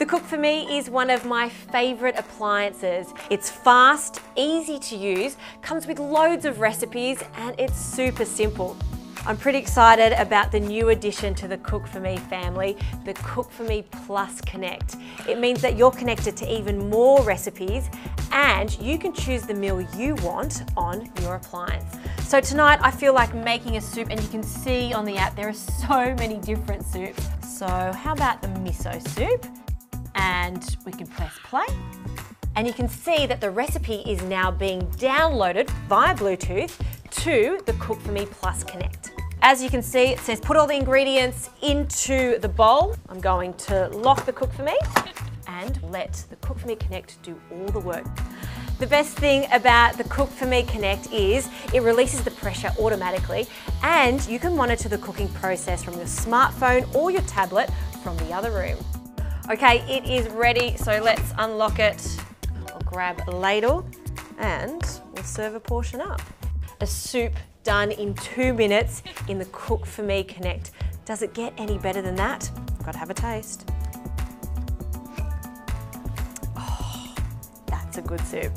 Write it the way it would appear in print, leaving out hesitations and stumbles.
The Cook4Me is one of my favourite appliances. It's fast, easy to use, comes with loads of recipes, and it's super simple. I'm pretty excited about the new addition to the Cook4Me family, the Cook4Me Plus Connect. It means that you're connected to even more recipes and you can choose the meal you want on your appliance. So tonight I feel like making a soup, and you can see on the app there are so many different soups. So how about the miso soup? And we can press play. And you can see that the recipe is now being downloaded via Bluetooth to the Cook4Me Plus Connect. As you can see, it says put all the ingredients into the bowl. I'm going to lock the Cook4Me and let the Cook4Me Connect do all the work. The best thing about the Cook4Me Connect is it releases the pressure automatically, and you can monitor the cooking process from your smartphone or your tablet from the other room. Okay, it is ready, so let's unlock it. I'll grab a ladle and we'll serve a portion up. A soup done in 2 minutes in the Cook4Me Connect. Does it get any better than that? I've got to have a taste. Oh, that's a good soup.